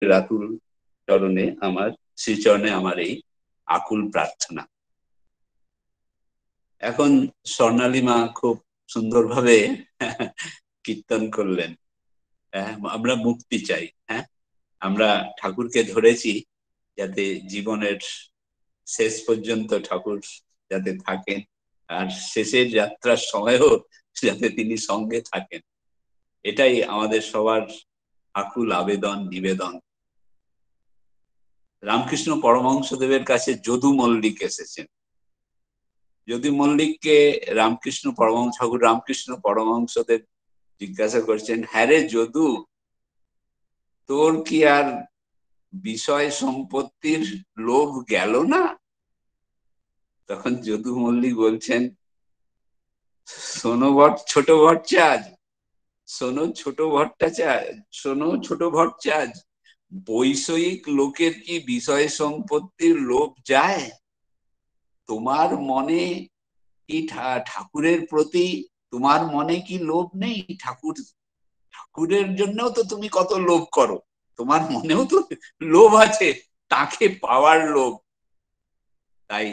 আকুল চরণে আমার শ্রীচরণে আমার এই আকুল প্রার্থনা। এখন স্বর্ণালী মা খুব সুন্দরভাবে কীর্তন করলেন। আমরা মুক্তি চাই। হ্যাঁ, আমরা ঠাকুরকে ধরেছি যাতে জীবনের শেষ পর্যন্ত ঠাকুর যাতে থাকেন, আর শেষের যাত্রার সময়ও যাতে তিনি সঙ্গে থাকেন, এটাই আমাদের সবার আকুল আবেদন নিবেদন। রামকৃষ্ণ পরমহংসদেবের কাছে যদু মল্লিক এসেছেন। যদু মল্লিককে রামকৃষ্ণ পরমহংস ঠাকুর রামকৃষ্ণ পরমহংসদেব জিজ্ঞাসা করছেন, হ্যাঁ রে যদু, তোর কি আর বিষয় সম্পত্তির লোভ গেল না? তখন যদু মল্লিক বলছেন, শোনো ছোট ভট্টাচার্য, শোনো ছোট ভট্টাচার্য, শোনো ছোট ভট্টাচার্য, বৈষয়িক লোকের কি বিষয় সম্পত্তির লোভ যায়? তোমার মনে কি ঠাকুরের প্রতি তোমার মনে কি লোভ নেই? ঠাকুরের জন্যও তো তুমি কত লোভ করো, তোমার মনেও তো লোভ আছে, তাকে পাওয়ার লোভ। তাই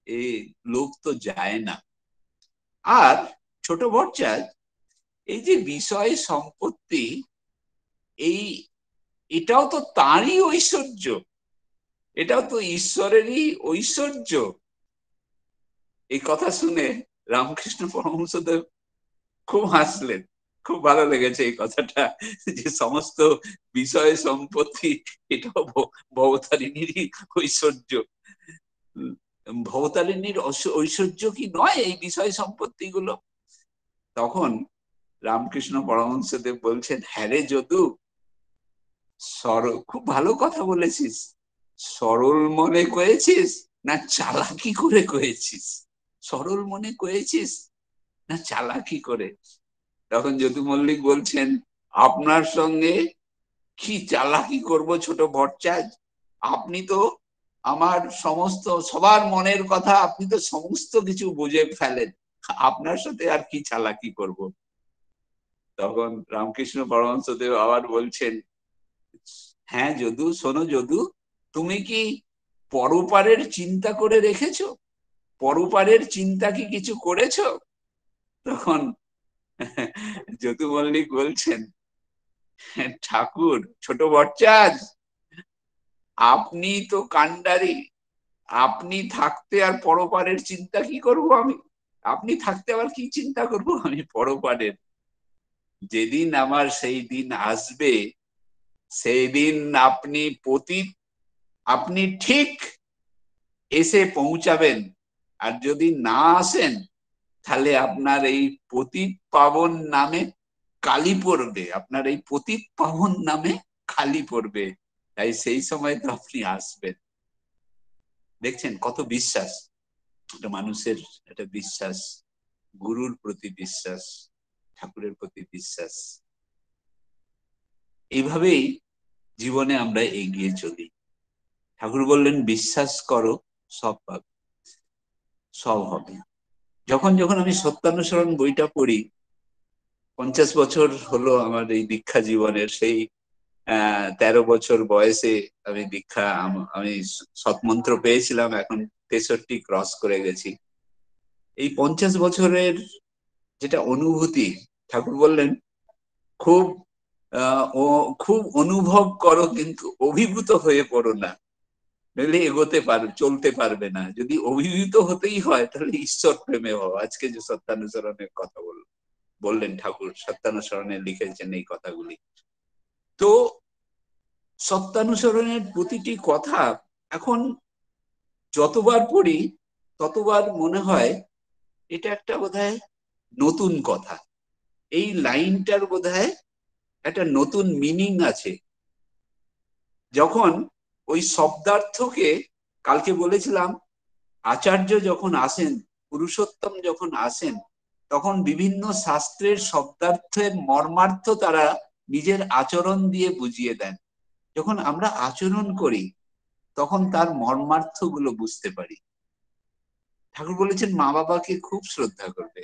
এই লোভ তো যায় না। আর ছোট ভট্টাচার্য, এই যে বিষয় সম্পত্তি, এটাও তো তারই ঐশ্বর্য, এটাও তো ঈশ্বরেরই ঐশ্বর্য। এই কথা শুনে রামকৃষ্ণ পরমহংসদেব খুব হাসলেন। খুব ভালো লেগেছে এই কথাটা, যে সমস্ত বিষয় সম্পত্তি এটাও ভবতারিণীরই ঐশ্বর্য। ভবতারিণীর ঐশ্বর্য কি নয় এই বিষয় সম্পত্তি গুলো? তখন রামকৃষ্ণ পরমহংসদেব বলছেন, হ্যাঁ রে যদু, খুব ভালো কথা বলেছিস, সরল মনে কয়েছিস না চালাকি করে কয়েছিস? সরল মনে কয়েছিস না চালাকি করে? তখন যদু মল্লিক বলছেন, আপনার সঙ্গে কি চালাকি করব ছোট ভট্টাচার্য? আপনি তো আমার সমস্ত সবার মনের কথা, আপনি তো সমস্ত কিছু বুঝে ফেলেন, আপনার সাথে আর কি চালাকি করব? তখন রামকৃষ্ণ পরমহংসদেব আবার বলছেন, হ্যাঁ যদু, শোনো যদু, তুমি কি পরপারের চিন্তা করে রেখেছো? পরপারের চিন্তা কি কিছু করেছো? তখন যদু মল্লিক বলছেন, ঠাকুর, ছোট ভট্টাচার্য, আপনি তো কান্ডারি, আপনি থাকতে আর পরপারের চিন্তা কি করব আমি? আপনি থাকতে আবার কি চিন্তা করব আমি পরপারের? যেদিন আমার সেই দিন আসবে, সেই দিন আপনি ঠিক এসে পৌঁছাবেন। আর যদি না আসেন, তাহলে আপনার এই পতিত পাবন নামে কালি পড়বে, আপনার এই পতিত পাবন নামে কালি পড়বে। তাই সেই সময় তো আপনি আসবেন। দেখছেন কত বিশ্বাস, একটা মানুষের একটা বিশ্বাস, গুরুর প্রতি বিশ্বাস, ঠাকুরের প্রতি বিশ্বাস। এইভাবেই জীবনে আমরা এগিয়ে চলি। ঠাকুর বললেন, বিশ্বাস করো, সব পাবে, সব হবে। যখন যখন আমি সত্যানুসরণ বইটা পড়ি, 50 বছর হলো আমার এই দীক্ষা জীবনের, সেই 13 বছর বয়সে আমি সৎমন্ত্র পেয়েছিলাম, এখন 63 ক্রস করে গেছি। এই 50 বছরের যেটা অনুভূতি, ঠাকুর বললেন খুব খুব অনুভব করো, কিন্তু অভিভূত হয়ে পড়ো না, নইলে চলতে পারবে না। যদি অভিভূত হতেই হয়, তাহলে ঈশ্বর প্রেমে হও। আজকে যে সত্যানুসরণের কথা বললেন ঠাকুর, সত্যানুসরণে লিখেছেন এই কথাগুলি। তো সত্যানুসরণের প্রতিটি কথা এখন যতবার পড়ি, ততবার মনে হয় এটা একটা বোধহয় নতুন কথা, এই লাইনটার বোধহয় একটা নতুন মিনিং আছে। যখন ওই শব্দার্থকে, কালকে বলেছিলাম, আচার্য যখন আসেন, পুরুষোত্তম যখন আসেন, তখন বিভিন্ন শাস্ত্রের শব্দার্থের মর্মার্থ তারা নিজের আচরণ দিয়ে বুঝিয়ে দেন। যখন আমরা আচরণ করি, তখন তার মর্মার্থ গুলো বুঝতে পারি। ঠাকুর বলেছেন, মা বাবাকে খুব শ্রদ্ধা করবে।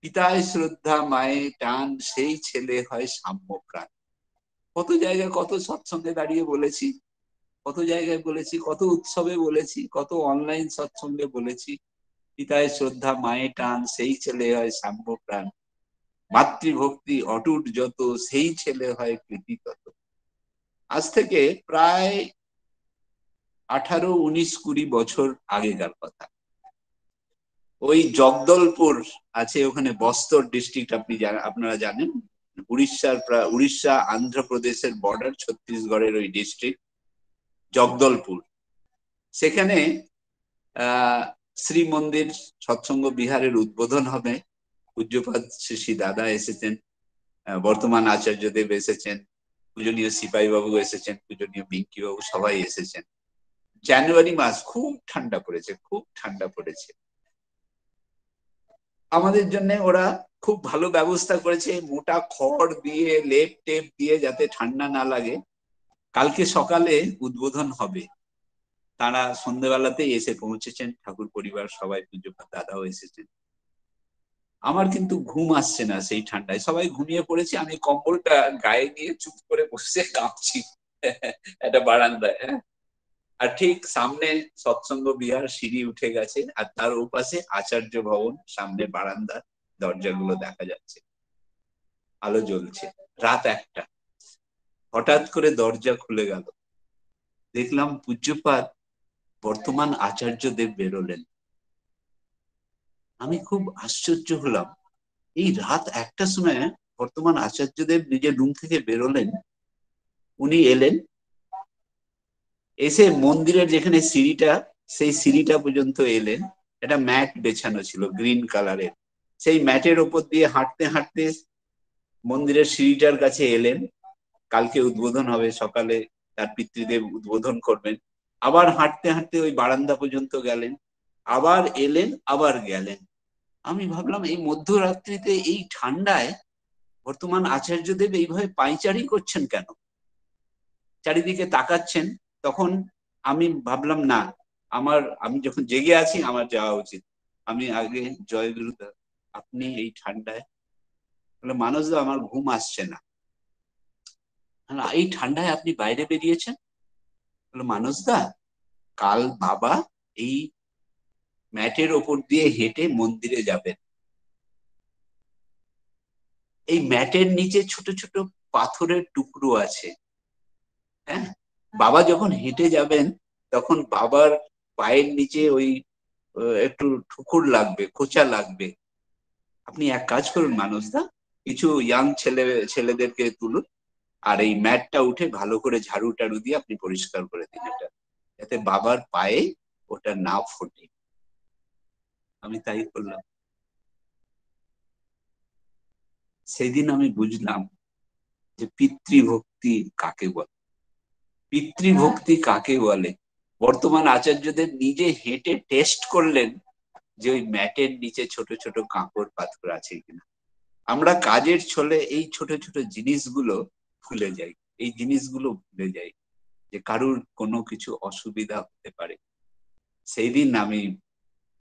পিতায় শ্রদ্ধা মায়ে টান, সেই ছেলে হয় সাম্যপ্রাণ। কত জায়গায় কত সৎসঙ্গে দাঁড়িয়ে বলেছি, কত জায়গায় বলেছি, কত উৎসবে বলেছি, কত অনলাইন সৎসঙ্গে বলেছি, পিতায় শ্রদ্ধা মায়ে টান সেই ছেলে হয় সাম্য প্রাণ, মাতৃভক্তি অটুট যত সেই ছেলে হয় কৃতি তত। আজ থেকে প্রায় 18, 19, 20 বছর আগেকার কথা। ওই জগদলপুর আছে ওখানে, বস্তর ডিস্ট্রিক্ট, আপনারা জানেন, উড়িষ্যা আন্ধ্রপ্রদেশের বর্ডার, ছত্তিশগড়ের ওই ডিস্ট্রিক্ট জগদলপুর। সেখানে শ্রী মন্দির সৎসঙ্গ বিহারের উদ্বোধন হবে। পূজ্যপাদ শ্রী দাদা এসেছেন, বর্তমান আচার্যদেব এসেছেন, পূজনীয় সিপাহী বাবু এসেছেন, পূজনীয় বিঙ্কি বাবু, সবাই এসেছেন। জানুয়ারি মাস, খুব ঠান্ডা পড়েছে, খুব ঠান্ডা পড়েছে। আমাদের জন্য ওরা খুব ভালো ব্যবস্থা করেছে, মোটা খড় দিয়ে লেপ টেপ দিয়ে যাতে ঠান্ডা না লাগে। কালকে সকালে উদ্বোধন হবে, তারা সন্ধ্যেবেলাতেই এসে পৌঁছেছেন, ঠাকুর পরিবার সবাই, পূজ্যপাদ দাদাও এসেছেন। আমার কিন্তু ঘুম আসছে না সেই ঠান্ডায়, সবাই ঘুমিয়ে পড়েছে, আমি কম্বলটা গায়ে নিয়ে চুপ করে বসে কাঁপছি একটা বারান্দায়। আর ঠিক সামনে সৎসঙ্গ বিহার সিঁড়ি উঠে গেছে, আর তার ওপাশে আচার্য ভবন, সামনে বারান্দা, দরজাগুলো দেখা যাচ্ছে, আলো জ্বলছে। রাত 1টা, হঠাৎ করে দরজা খুলে গেল, দেখলাম পূজ্যপাদ বর্তমান আচার্য দেব বেরোলেন। আমি খুব আশ্চর্য হলাম, এই রাত 1টার সময় বর্তমান আচার্যদেব নিজের রুম থেকে বেরোলেন। উনি এলেন, এসে মন্দিরের যেখানে সিঁড়িটা, সেই সিঁড়িটা পর্যন্ত এলেন। একটা ম্যাট বেছানো ছিল গ্রিন কালারের, সেই ম্যাটের ওপর দিয়ে হাঁটতে হাঁটতে মন্দিরের সিঁড়িটার কাছে এলেন। কালকে উদ্বোধন হবে, সকালে তার পিতৃদেব উদ্বোধন করবেন। আবার হাঁটতে হাঁটতে ওই বারান্দা পর্যন্ত গেলেন, আবার এলেন, আবার গেলেন। আমি ভাবলাম এই মধ্যরাত্রিতে এই ঠান্ডায় বর্তমান আচার্যদেব এইভাবে পায়চারি করছেন কেন? চারিদিকে তাকাচ্ছেন। তখন আমি ভাবলাম না, আমি যখন জেগে আছি আমার যাওয়া উচিত। আমি আগে জয়গুরু, আপনি এই ঠান্ডায়, বলে মানসদা আমার ঘুম আসছে না। এই ঠান্ডায় আপনি বাইরে বেরিয়েছেন? বলে মানসদা, কাল বাবা এই ম্যাটের ওপর দিয়ে হেঁটে মন্দিরে যাবেন। এই ম্যাটের নিচে ছোট ছোট পাথরের টুকরো আছে। হ্যাঁ, বাবা যখন হেঁটে যাবেন তখন বাবার পায়ের নিচে ওই একটু ঠুকুর লাগবে, খোঁচা লাগবে। আপনি এক কাজ করুন মানসদা, কিছু ইয়াং ছেলেদেরকে তুলুন, আর এই ম্যাটটা উঠে ভালো করে ঝাড়ু টাড়ু দিয়ে আপনি পরিষ্কার করে দিন এটা, যাতে বাবার পায়ে ওটা না ফোটে। আমি তাই করলাম। সেদিন আমি বুঝলাম যে পিতৃভক্তি কাকে বলে, পিতৃভক্তি কাকে বলে। বর্তমান আচার্যদের নিজে হেঁটে টেস্ট করলেন যে ওই ম্যাটের নিচে ছোট ছোট কাঁকড় পাথর আছে কিনা। আমরা কাজের ছলে এই ছোট ছোট জিনিসগুলো ভুলে যাই, এই জিনিসগুলো ভুলে যাই যে কারুর কোনো কিছু অসুবিধা হতে পারে। সেই দিন আমি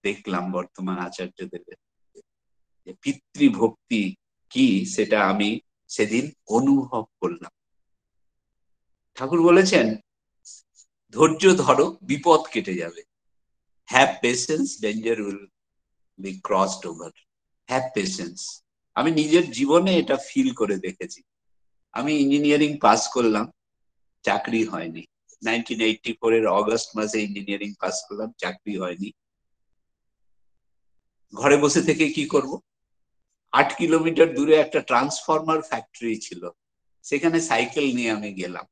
দেখলাম বর্তমান আচার্যদের যে পিতৃভক্তি কি, সেটা আমি সেদিন অনুভব করলাম। ঠাকুর বলেছেন, ধৈর্য ধরো, বিপদ কেটে যাবে। Have patience, danger will be crossed over. Have patience. আমি নিজের জীবনে এটা ফিল করে দেখেছি। আমি ইঞ্জিনিয়ারিং পাস করলাম, চাকরি হয়নি। 1984 এর অগস্ট মাসে ইঞ্জিনিয়ারিং পাস করলাম, চাকরি হয়নি। ঘরে বসে থেকে কি করব? 8 কিলোমিটার দূরে একটা ট্রান্সফরমার ফ্যাক্টরি ছিল, সেখানে সাইকেল নিয়ে আমি গেলাম।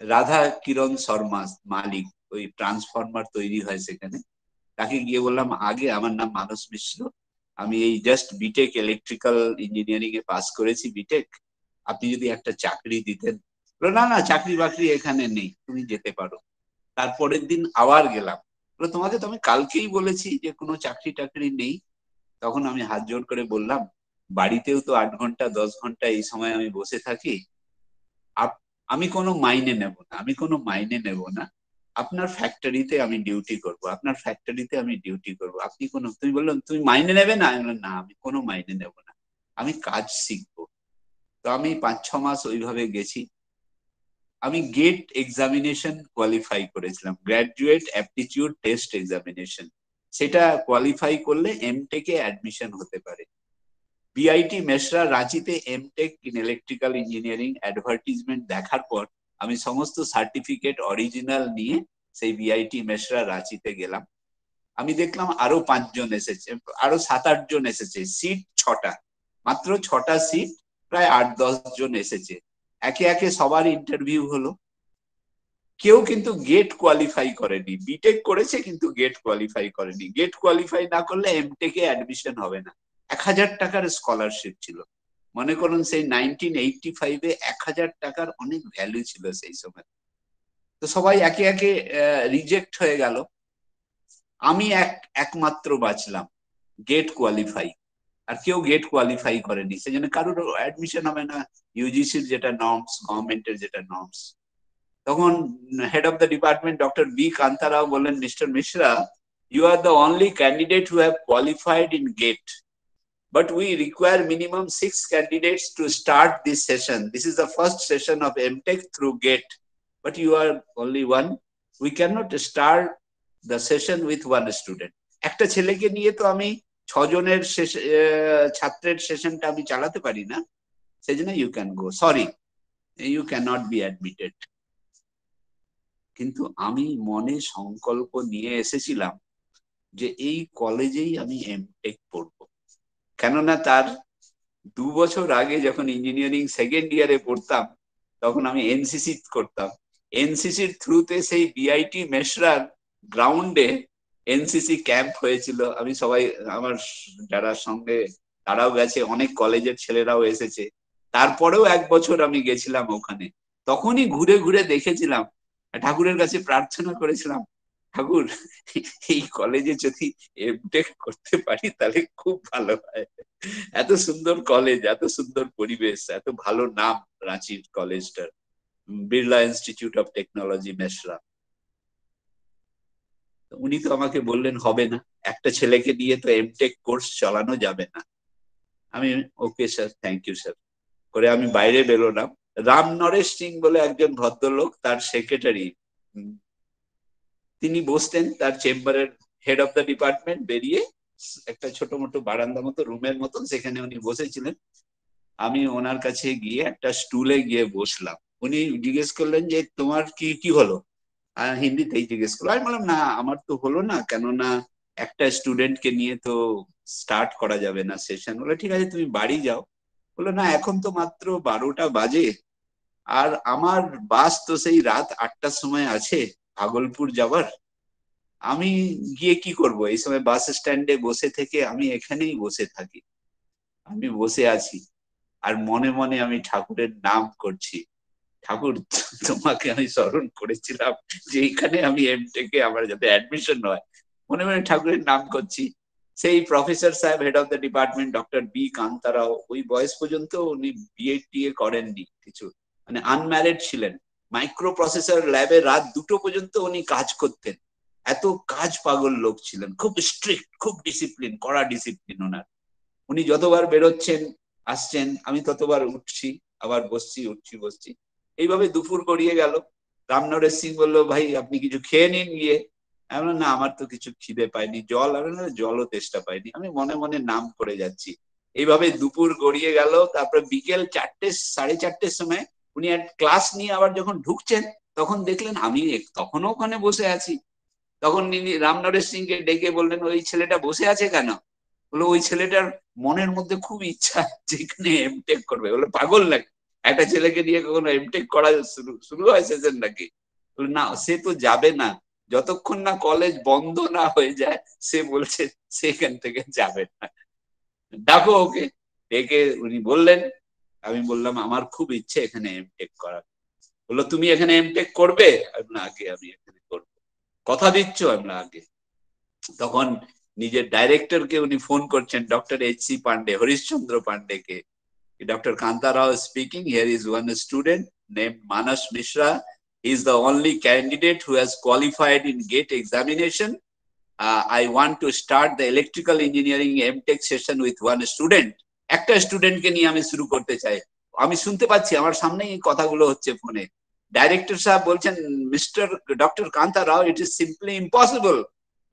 রাধা কিরণ শর্মা মালিক, ওই ট্রান্সফরমার তৈরি হয় সেখানে। তাকে গিয়ে বললাম, আগে আমার নাম মানস মিশ্র, আমি এই জাস্ট বিটেক ইলেকট্রিক্যাল ইঞ্জিনিয়ারিং এ পাস করেছি, বিটেক, আপনি যদি একটা চাকরি দিতেন। না না, চাকরি বাকরি এখানে নেই, তুমি যেতে পারো। তারপরের দিন আবার গেলাম, তোমাকে তো আমি কালকেই বলেছি যে কোনো চাকরি টাকরি নেই। তখন আমি হাত জোড় করে বললাম, বাড়িতেও তো 8 ঘন্টা 10 ঘন্টা এই সময় আমি বসে থাকি, আমি কোনো মাইনে নেব না, আমি কোনো মাইনে নেব না, আপনার ফ্যাক্টরিতে আমি ডিউটি করব, আপনার ফ্যাক্টরিতে আমি ডিউটি করব। আপনি কোনো, তুমি বললাম তুমি মাইনে নেবে না? আমি বললাম না, আমি কোনো মাইনে নেব না, আমি কাজ শিখবো। তো আমি 5-6 মাস ওইভাবে গেছি। আমি গেট এক্সামিনেশন কোয়ালিফাই করেছিলাম, গ্র্যাজুয়েট অ্যাপটিটিউড টেস্ট এক্সামিনেশন। সেটা কোয়ালিফাই করলে এমটেকে অ্যাডমিশন হতে পারে। বিআইটি মেসরা রাঁচিতে MTech in electrical engineering advertisement দেখার পর আমি সমস্ত সার্টিফিকেট অরিজিনাল নিয়ে সেই বিআইটি মেসরা রাঁচিতে গেলাম। আমি দেখলাম আরো 5 জন এসেছে, আরো 7-8 জন এসেছে, সিট 6টা, মাত্র 6টা সিট, প্রায় 8-10 জন এসেছে। একে একে সবার ইন্টারভিউ হলো। কেউ কিন্তু গেট কোয়ালিফাই করেনি, বিটেক করেছে কিন্তু গেট কোয়ালিফাই করেনি। গেট কোয়ালিফাই না করলে এমটেকে অ্যাডমিশন হবে না। 1000 টাকার স্কলারশিপ ছিল। মনে করুন সেই 1985-এ 1000 টাকার অনেক ভ্যালু ছিল সেই সময়। তো সবাই একে একে রিজেক্ট হয়ে গেল। আমি একমাত্র বাঁচলাম, গেট কোয়ালিফাই। আর কেউ গেট কোয়ালিফাই করেনি, সেজন্য কারোর অ্যাডমিশন হবে না, ইউজিসির যেটা নর্মস, গভর্নমেন্টের যেটা নর্মস। তখন head of the department doctor B Kanta Rao বললেন, mister Mishra, you are the only candidate who have qualified in GATE, but we require minimum 6 candidates to start this session. This is the first session of MTech through GATE, but you are only one. We cannot start the session with one student. একটা ছেলেকে নিয়ে তো আমি 6 জনের ছাত্রের সেশনটা আমি চালাতে পারি না, সেজন্য you can go, sorry, you cannot be admitted. কিন্তু আমি মনে সংকল্প নিয়ে এসেছিলাম যে এই কলেজেই আমি এমটেক পড়বো। কেননা তার 2 বছর আগে যখন ইঞ্জিনিয়ারিং সেকেন্ড ইয়ারে পড়তাম, তখন আমি এনসিসি করতাম। এনসিসির থ্রুতে সেই বিআইটি মেসরার গ্রাউন্ডে এনসিসি ক্যাম্প হয়েছিল। আমি সবাই, আমার যারা সঙ্গে তারাও গেছে, অনেক কলেজের ছেলেরাও এসেছে। তারপরেও 1 বছর আমি গেছিলাম ওখানে। তখনই ঘুরে ঘুরে দেখেছিলাম, ঠাকুরের কাছে প্রার্থনা করেছিলাম, ঠাকুর এই কলেজে যদি এমটেক করতে পারি তাহলে খুব ভালো হয়। এত সুন্দর কলেজ, এত সুন্দর পরিবেশ, এত ভালো নাম রাঁচির কলেজটার, Birla institute of technology Mesra. উনি তো আমাকে বললেন হবে না, একটা ছেলেকে দিয়ে তো এমটেক কোর্স চালানো যাবে না। আমি okay sir, thank you sir করে আমি বাইরে বেরোলাম। রাম নরেশ সিং বলে একজন ভদ্রলোক, তার সেক্রেটারি, তিনি বসতেন তার চেম্বারের, হেড অফ দ্য ডিপার্টমেন্ট বেরিয়ে একটা ছোট মোটো বারান্দা মতো রুমের মতন, সেখানে উনি বসেছিলেন। আমি ওনার কাছে গিয়ে একটা স্টুলে গিয়ে বসলাম। উনি জিজ্ঞেস করলেন যে তোমার কি হলো, হিন্দিতেই জিজ্ঞেস করলো। আমি বললাম না, আমার তো হলো না, কেননা একটা স্টুডেন্টকে নিয়ে তো স্টার্ট করা যাবে না সেশন। বলে ঠিক আছে তুমি বাড়ি যাও। বললো না, এখন তো মাত্র 12টা বাজে, আর আমার বাস তো সেই রাত 8টার সময় আছে ভাগলপুর যাবার। আমি গিয়ে কি করব, এই সময় বাস স্ট্যান্ডে বসে থেকে আমি এখানেই বসে থাকি। আমি বসে আছি আর মনে মনে আমি ঠাকুরের নাম করছি, ঠাকুর তোমাকে আমি স্মরণ করেছিলাম যে এখানে আমি এমটেকে আমার যাতে অ্যাডমিশন হয়, মনে মনে ঠাকুরের নাম করছি। সেই প্রফেসর সাহেব, head of the department doctor B Kanta Rao, ওই বয়স পর্যন্ত উনি বিএ করেননি কিছু, মানে আনম্যারিড ছিলেন। মাইক্রো প্রসেসর ল্যাবে রাত 2টো পর্যন্ত উনি কাজ করতেন। এত কাজ পাগল লোক ছিলেন, খুব স্ট্রিক্ট, খুব ডিসিপ্লিন, কড়া ডিসিপ্লিন ওনার। উনি যতবার বেরোচ্ছেন আসছেন, আমি ততবার উঠছি আবার বসছি, উঠছি বসছি, এইভাবে দুপুর গড়িয়ে গেল। রাম নরেশ সিং বললো, ভাই আপনি কিছু খেয়ে নিন গিয়ে। আমি বললাম না, আমার তো কিছু খিদে পাইনি, জল, আমি জলও তেষ্টা পাইনি। আমি মনে মনে নাম করে যাচ্ছি। এইভাবে দুপুর গড়িয়ে গেল। তারপরে বিকেল 4টে, 4:30-র সময় উনি এক ক্লাস নিয়ে আবার যখন ঢুকছেন, তখন দেখলেন আমি তখনও ওখানে বসে আছি। তখন রাম নরেশ সিংকে ডেকে বললেন, ওই ছেলেটা বসে আছে কেন? বলে ওই ছেলেটার মনের মধ্যে খুব ইচ্ছা যেখানে এমটেক করবে। বলে পাগল নাকি, একটা ছেলেকে দিয়ে কখনো এমটেক করা শুরু হয় সেশন নাকি? না, সে তো যাবে না, যতক্ষণ না কলেজ বন্ধ না হয়ে যায় সে বলছে সেখান থেকে যাবে না, ডাকো ওকে। ডেকে উনি বললেন, আমি বললাম আমার খুব ইচ্ছে এখানে এমটেক করার। বললো তুমি এখানে এমটেক করবে? না, আগে আমি এখানে করবো। কথা দিচ্ছ? আমরা আগে। তখন নিজের ডাইরেক্টরকে উনি ফোন করছেন, ডক্টর এইচ.সি. পান্ডে, হরিশচন্দ্র পান্ডেকে। Dr. Kanta Rao is speaking. Here is one student named Manas Mishra. He is the only candidate who has qualified in GATE examination. I want to start the electrical engineering MTech session with one student. একটা স্টুডেন্টকে নিয়ে আমি শুরু করতে চাই। আমি শুনতে পাচ্ছি, আমার সামনেই এই কথাগুলো হচ্ছে ফোনে। ডাইরেক্টর সাহেব বলছেন, mister doctor Kanta Rao, it is simply impossible,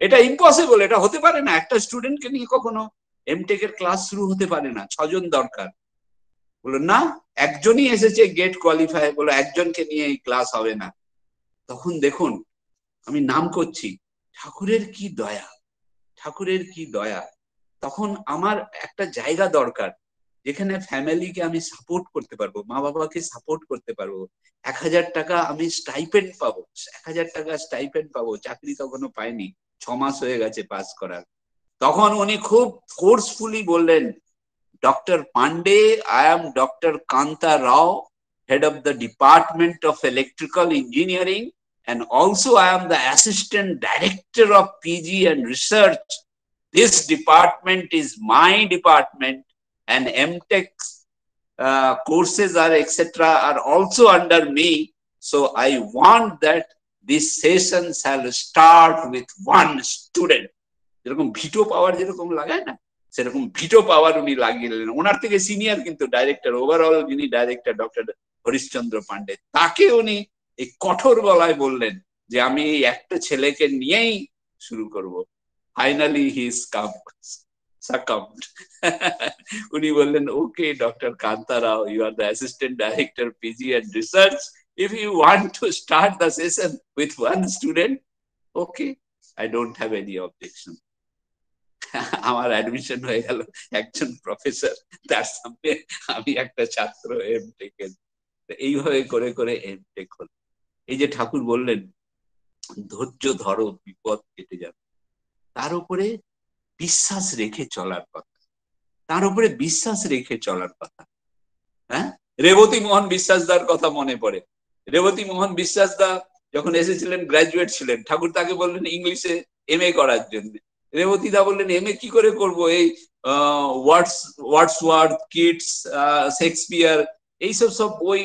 এটা ইম্পসিবল, এটা হতে পারে না, একটা স্টুডেন্টকে নিয়ে কখনো এমটেক এর ক্লাস শুরু হতে পারে না, 6 জন দরকার। বললো না, একজনই এসেছে গেট কোয়ালিফাই, বলো একজনকে নিয়ে এই ক্লাস হবে না। তখন দেখুন, আমি নাম করছি, ঠাকুরের কি দয়া, ঠাকুরের কি দয়া। তখন আমার একটা জায়গা দরকার যেখানে ফ্যামিলিকে আমি সাপোর্ট করতে পারবো, মা বাবাকে সাপোর্ট করতে পারবো। 1000 টাকা আমি স্টাইপেন্ড পাবো, 1000 টাকা স্টাইপেন্ড পাবো। চাকরি তখনও পাইনি, 6 মাস হয়ে গেছে পাস করার। তখন উনি খুব ফোর্সফুলি বললেন, doctor Pandey, I am doctor Kanta Rao, head of the Department of Electrical Engineering, and also I am the Assistant Director of PG and Research. This department is my department, and MTech courses are etc. are also under me. So I want that this session shall start with one student. যেরকম ভিটো পাওয়ার যেরকম লাগায় না, সেরকম ভিটো পাওয়ার উনি লাগিয়ে দিলেন। ওনার থেকে senior কিন্তু ডাইরেক্টর, ওভারঅল যিনি ডাইরেক্টর ডক্টর হরিশচন্দ্র পান্ডে, তাকে উনি এই কঠোর গলায় বললেন যে আমি এই একটা ছেলেকে নিয়েই শুরু করব। Finally he is succumbed. উনি বললেন, okay doctor Kanta Rao, you are the assistant director PG and research, if you want to start the session with one student, okay, I don't have any objection. আমার অ্যাডমিশন হয়ে গেল, একজন professor, তার সামনে আমি একটা ছাত্র এমটেক এর। এইভাবে করে করে এমটেক হল। এই যে ঠাকুর বললেন ধৈর্য ধরো, বিপদ কেটে যাবে, তার উপরে বিশ্বাস রেখে চলার কথা, তার উপরে বিশ্বাস রেখে চলার কথা। হ্যাঁ, রেবতী মোহন বিশ্বাসদার কথা মনে পড়ে। রেবতী মোহন বিশ্বাসদা যখন এসেছিলেন, গ্রাজুয়েট ছিলেন, ঠাকুর তাকে বললেন ইংলিশে এমএ করার জন্য। রেবতী দা বললেন, এমএ কি করে করবো, এই ওয়ার্ডসওয়ার্থ, কিটস, শেক্সপিয়ার, এইসব সব বই।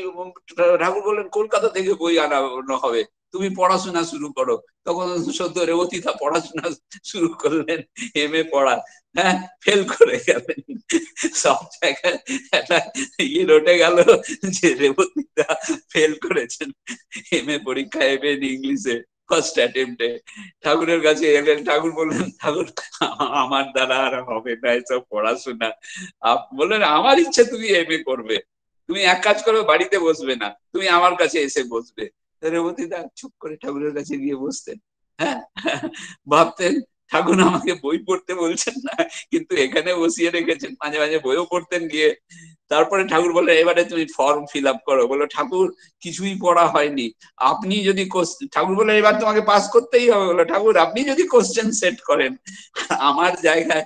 ঠাকুর বললেন কলকাতা থেকে বই আনানো হবে, তুমি পড়াশোনা শুরু করো। তখন সদ্য রেবতী দা পড়াশোনা শুরু করলেন, এমএ পড়া। হ্যাঁ, ফেল করে গেলেন। সব জায়গায় একটা ইয়ে রটে গেল যে রেবতী দা ফেল করেছেন এমএ পরীক্ষা, এমএ ইংলিশে ফার্স্ট অ্যাটেম্পটে। ঠাকুরের কাছে এলেন, ঠাকুর বললেন, ঠাকুর আমার দ্বারা আর হবে না এসব পড়াশোনা। বললেন, আমার ইচ্ছে তুমি এমএ করবে, তুমি এক কাজ করো, বাড়িতে বসবে না, তুমি আমার কাছে এসে বসবে। রেবতী দা চুপ করে ঠাকুরের কাছে গিয়ে বসতেন। হ্যাঁ, ভাবতেন ঠাকুর আমাকে বই পড়তে বলছেন না, কিন্তু এখানে বসিয়ে রেখেছেন। মাঝে মাঝে বইও পড়তেন গিয়ে। তারপরে ঠাকুর বললেন, এবারে তুমি ফর্ম ফিল আপ করো। বললো, ঠাকুর কিছুই পড়া হয়নি, আপনি যদি, ঠাকুর বললেন এবার তোমাকে পাস করতেই হবে। বললো, ঠাকুর আপনি যদি কোশ্চেন সেট করেন, আমার জায়গায়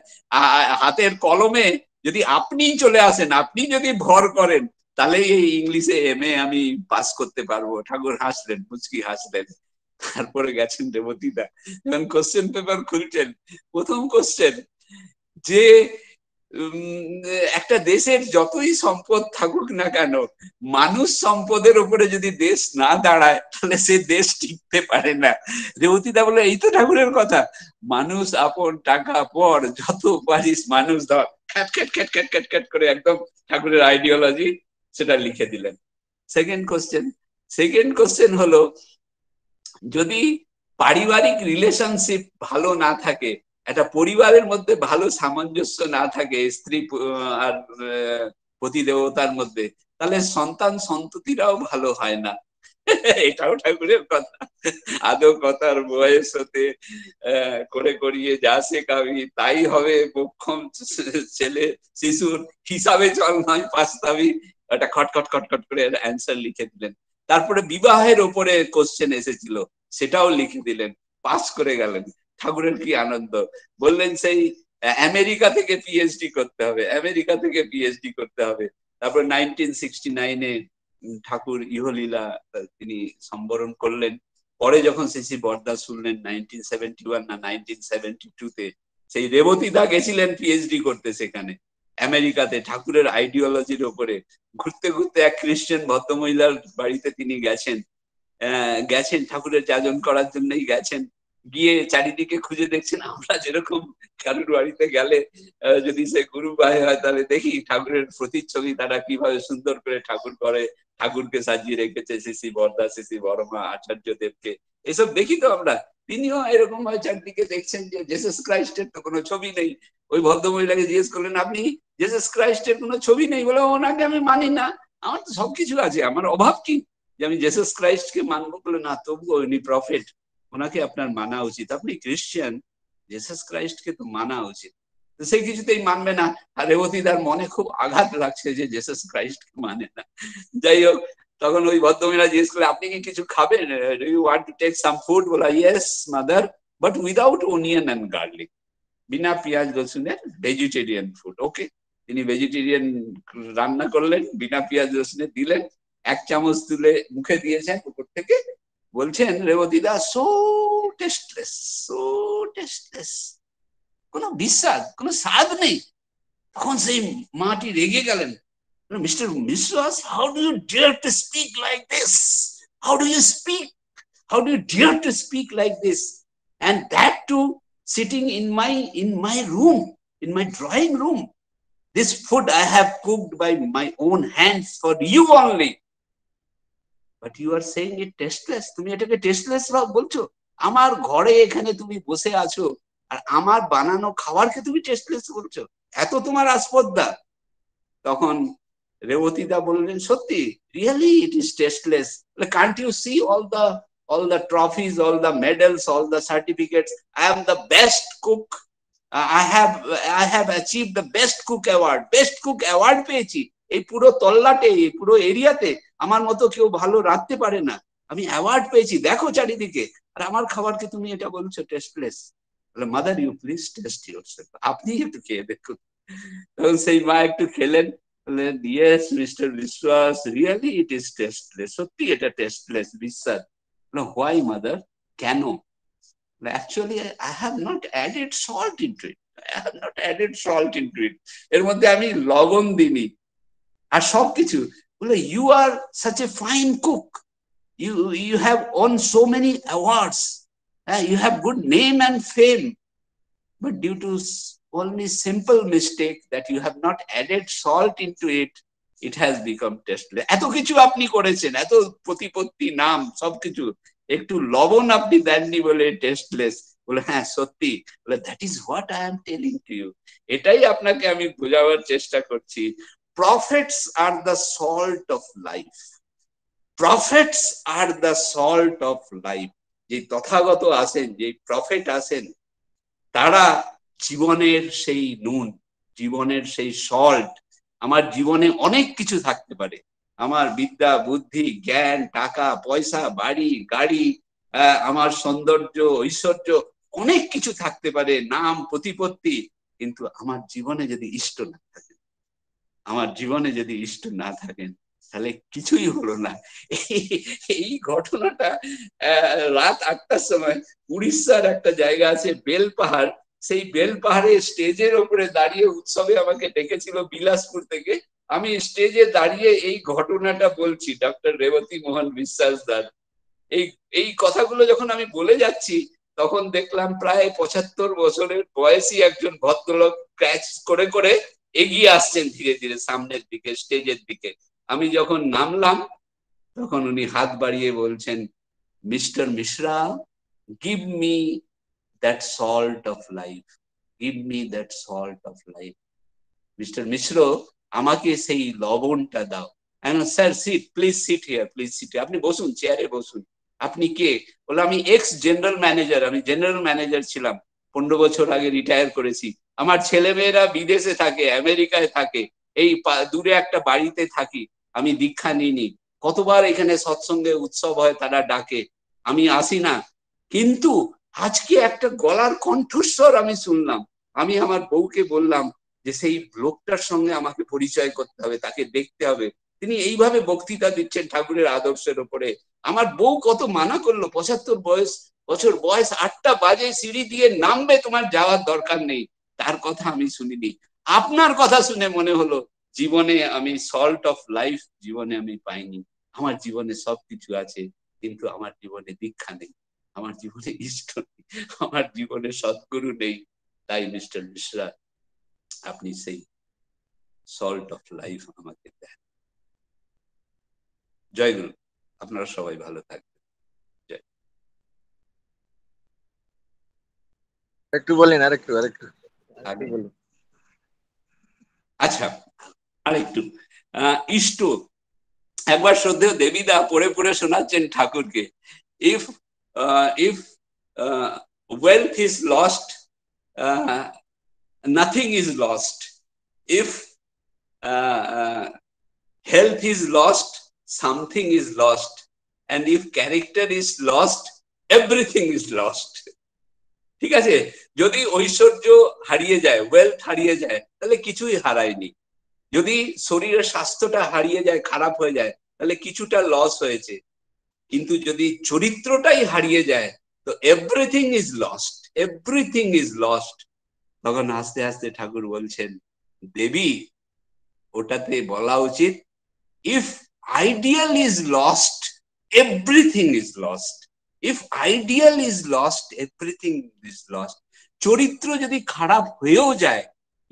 হাতের কলমে যদি আপনি চলে আসেন, আপনি যদি ভর করেন, তাহলে এই ইংলিশে এমএ আমি পাস করতে পারবো। ঠাকুর হাসলেন, মুচকি হাসলেন। তারপরে গেছেন রেবতী দা, যখন কোশ্চেন পেপার খুলছেন, প্রথম কোশ্চেন যে একটা দেশের যতই সম্পদ থাকুক না কেন, মানুষ সম্পদের উপরে যদি দেশ না দাঁড়ায়, তাহলে সে দেশ টিকতে পারে না। রেবতী দা বলে, এই তো ঠাকুরের কথা, মানুষ আপন টাকা পর, যত পারিস মানুষ ধর। খ্যাট খ্যাট খ্যাট খ্যাট খ্যাট খ্যাট করে একদম ঠাকুরের আইডিওলজি সেটা লিখে দিলেন। সেকেন্ড কোশ্চেন হলো, যদি পারিবারিক রিলেশনশিপ ভালো না থাকে, একটা পরিবারের মধ্যে ভালো সামঞ্জস্য না থাকে স্ত্রী আর পতি দেবতার মধ্যে, তাহলে সন্তান সন্ততিরাও ভালো হয় না। এটাও ঠাকুরের কথা। আদৌ কথার বয়স হতে করে করিয়ে যা শেখাবি, তাই হবে মোক্ষম ছেলে শিশুর, হিসাবে চল নয় পাস্তাবি। একটা খটখট খটখট করে অ্যান্সার লিখে দিলেন। তারপরে বিবাহের ওপরে কোশ্চেন এসেছিল, সেটাও লিখে দিলেন, পাস করে গেলেন। ঠাকুরের কি আনন্দ! বললেন সেই আমেরিকা থেকে পিএইচডি করতে হবে, আমেরিকা থেকে পিএইচডি করতে হবে। তারপর 1969-এ ঠাকুর ইহলীলা তিনি সম্বরণ করলেন। পরে যখন শ্রী বরদা শুনলেন 1971 না 1972-তে, সেই রেবতী দা গেছিলেন পিএইচডি করতে সেখানে আমেরিকাতে, ঠাকুরের আইডিওলজির ওপরে। ঘুরতে ঘুরতে এক খ্রিস্টান ভদ্রমহিলার বাড়িতে তিনি গেছেন ঠাকুরের যাজন করার জন্যই গেছেন। গিয়ে চারিদিকে খুঁজে দেখছেন আমরা যেরকম কারুর বাড়িতে গেলে যদি সে গুরু ভাই হয় তাহলে দেখি ঠাকুরের প্রতিচ্ছবি তারা কিভাবে সুন্দর করে ঠাকুর করে, ঠাকুরকে সাজিয়ে রেখেছে, শ্রী বরদা, শ্রী বড়মা, আচার্য দেবকে, এসব দেখি তো আমরা। তিনিও এরকম ভাবে চারদিকে দেখছেন যে জেসাস ক্রাইস্টের তো কোনো ছবি নেই। ওই ভদ্রমহিলাকে জিজ্ঞেস করলেন আপনি জেসাস ক্রাইস্টের কোনো ছবি নেই? বলে ওনাকে আমি মানি না, আমার তো সবকিছু আছে, আমার অভাব কি যে আমি জেসাস ক্রাইস্টকে মানবো? বলে না, তবুও উনি প্রফেট, ওনাকে আপনার মানা উচিত, আপনি খ্রিস্টান, জেসাস ক্রাইস্টকে তো মানা উচিত। তো সেই কিছুতেই মানবে না। আর রেবতীদার মনে খুব আঘাত লাগছে যে জেসাস ক্রাইস্টকে মানে না। যাই হোক, তখন ওই ভদ্রমহিলা জিজ্ঞেস করে আপনি কি কিছু খাবেন, do you want to take some food? বলা yes mother, but without onion and garlic, বিনা পেঁয়াজ রসুনের ভেজিটেরিয়ান ফুড। ওকে, তিনি ভেজিটেরিয়ান রান্না করলেন, বিনা পেঁয়াজ রসুনের দিলেন, 1 চামচ তুলে মুখে দিয়েছেন উপর থেকে, বলছেন Rebatida so tasteless, so tasteless, কোনো বিস্বাদ, কোনো স্বাদ নেই। তখন সেই মাটি রেগে গেলেন, mister Biswas, how do you dare to speak like this? How do you speak? How do you dare to speak like this? And that too sitting in my room, in my drawing room. This food I have cooked by my own hands for you only. But you are saying it tasteless. তুমি এটাকে tasteless বলছো? আমার ঘরে এখানে তুমি বসে আছো আর আমার বানানো খাবারকে তুমি tasteless বলছো? এত তোমার আসপদ্দা? তখন রেবতীদা বললেন সত্যি, really it is tasteless. Can't you see all the trophies, all the medals, all the certificates? I am the best cook. I have achieved the best cook award. Best cook award পেয়েছি এই পুরো তল্লাটে, এই পুরো এরিয়াতে আমার মতো কেউ ভালো রাঁধতে পারে না, আমি অ্যাওয়ার্ড পেয়েছি, দেখো চারিদিকে, আর আমার খাবারকে তুমি এটা বলছো tasteless. Mother you please taste yourself, আপনি একটু খেয়ে দেখুন। তখন সেই মা একটু খেলেন, বললেন ইয়েস মিস্টার বিশ্বাস, রিয়েলি ইট ইজ টেস্টলেস, সত্যি এটা টেস্টলেস। বিশ্বাস, why mother? কেন? Actually I have not added salt into it. I have not added salt into it. এর মধ্যে আমি লবণ দিইনি। আর সবকিছু বলে you are such a fine cook. You have won so many awards. You have good name and fame. But due to only simple mistake that you have not added salt into it, it has become tasteless. এত কিছু আপনি করেছেন, এত প্রতিপত্তি, নাম, সবকিছু, একটু লবণ আপনি দেননি বলে টেস্টলেস। বলে হ্যাঁ সত্যি। বলে that is what I am telling to you, এটাই আপনাকে আমি বোঝাবার চেষ্টা করছি। Prophets are the salt of life, prophets are the salt of life. যে তথাগত আসেন, যে প্রফেট আসেন, তারা জীবনের সেই নুন, জীবনের সেই সল্ট। আমার জীবনে অনেক কিছু থাকতে পারে, আমার বিদ্যা, বুদ্ধি, জ্ঞান, টাকা পয়সা, বাড়ি গাড়ি, আমার সৌন্দর্য, ঐশ্বর্য, অনেক কিছু থাকতে পারে, নাম, প্রতিপত্তি, কিন্তু আমার জীবনে যদি ইষ্ট না থাকেন, আমার জীবনে যদি ইষ্ট না থাকেন, তাহলে কিছুই হলো না। এই ঘটনাটা রাত 8টার সময় উড়িষ্যার একটা জায়গা আছে বেলপাহাড়, সেই বেলপাহাড়ে স্টেজের উপরে দাঁড়িয়ে উৎসবে আমাকে ডেকেছিল বিলাসপুর থেকে। আমি স্টেজে দাঁড়িয়ে এই ঘটনাটা বলছি, ডক্টর রেবতী মোহন বিশ্বাস দার। এই কথাগুলো যখন আমি বলে যাচ্ছি, তখন দেখলাম প্রায় 75 বছরের বয়সী একজন ভদ্রলোক ক্র্যাচ করে করে এগিয়ে আসছেন ধীরে ধীরে সামনের দিকে, স্টেজের দিকে। আমি যখন নামলাম তখন উনি হাত বাড়িয়ে বলছেন, mister Mishra, give me that salt of life, give me that salt of life. Mr. Mishra, আমাকে সেই লবণটা দাও। Sir sit, please sit here, please sit. আপনি বসুন, চেয়ারে বসুন। আপনি কে? বলে আমি এক্স জেনারেল ম্যানেজার, আমি জেনারেল ম্যানেজার ছিলাম, 15 বছর আগে রিটায়ার করেছি। আমার ছেলেমেয়েরা বিদেশে থাকে, আমেরিকায় থাকে, এই দূরে একটা বাড়িতে থাকি, আমি দীক্ষা নিইনি। কতবার এখানে সৎসঙ্গে উৎসব হয়, তারা ডাকে, আমি আসি না। কিন্তু আজকে একটা গলার কণ্ঠস্বর আমি শুনলাম। আমি আমার বউকে বললাম যে সেই লোকটার সঙ্গে আমাকে পরিচয় করতে হবে, তাকে দেখতে হবে, তিনি এইভাবে বক্তৃতা দিচ্ছেন ঠাকুরের আদর্শের উপরে। আমার বউ কত মানা করলো, 75 বছর বয়স, 8টা বাজে, সিঁড়ি দিয়ে নামবে, তোমার যাওয়ার দরকার নেই, তার কথা আমি শুনিনি। আপনার কথা শুনে মনে হলো জীবনে আমি সল্ট অফ লাইফ জীবনে আমি পাইনি। আমার জীবনে সবকিছু আছে, কিন্তু আমার জীবনে দীক্ষা নেই, আমার জীবনে ইষ্ট নেই, আমার জীবনে সদ্গুরু নেই। তাই মিস্টার মিশ্রা, আপনি সেই সল্ট অফ লাইফ আমাকে দেন। জয় গুরু। আপনারা সবাই ভালো থাকবেন। জয়। একটু বলেন, আরেকটু বলুন। আচ্ছা, আরেকটু ইষ্ট। একবার শ্রদ্ধেয় দেবীদা পড়ে পড়ে শোনাচ্ছেন ঠাকুরকে, if if wealth is lost, nothing is lost. If health is lost, something is lost. And if character is lost, everything is lost. ঠিক আছে, যদি ঐশ্বর্য হারিয়ে যায়, ওয়েলথ হারিয়ে যায়, তাহলে কিছুই হারায়নি। যদি শরীরের স্বাস্থ্যটা হারিয়ে যায়, খারাপ হয়ে যায়, তাহলে কিছুটা লস হয়েছে। কিন্তু যদি চরিত্রটাই হারিয়ে যায়, তো everything is lost, everything is lost. তখন আস্তে আস্তে ঠাকুর বলছেন, দেবী, ওটাতে বলা উচিত, if ideal is lost, everything is lost. If ideal is lost, everything is lost. চরিত্র যদি খারাপ হয়েও যায়,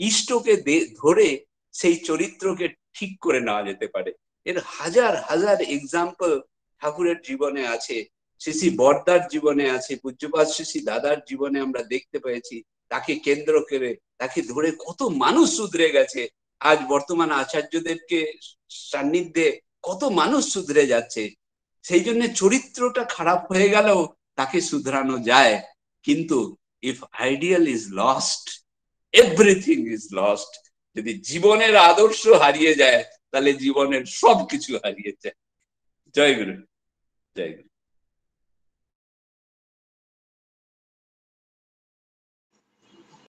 ইষ্টকে ধরে সেই চরিত্রকে ঠিক করে নেওয়া যেতে পারে। এর হাজার হাজার এক্সাম্পল ঠাকুরের জীবনে আছে, শ্রী বরদার জীবনে আছে, পূজ্যপাদ শ্রী দাদার জীবনে আমরা দেখতে পেয়েছি। তাকে কেন্দ্র করে, তাকে ধরে কত মানুষ শুধরে গেছে। আজ বর্তমান আচার্যদেবকে সান্নিধ্যে কত মানুষ শুধরে যাচ্ছে। সেই জন্য চরিত্রটা খারাপ হয়ে গেলেও তাকে শুধরানো যায়। কিন্তু if ideal is lost, everything is lost. যদি জীবনের আদর্শ হারিয়ে যায়, তাহলে জীবনের সবকিছু হারিয়ে যায়। জয় গুরু, জয় গুরু।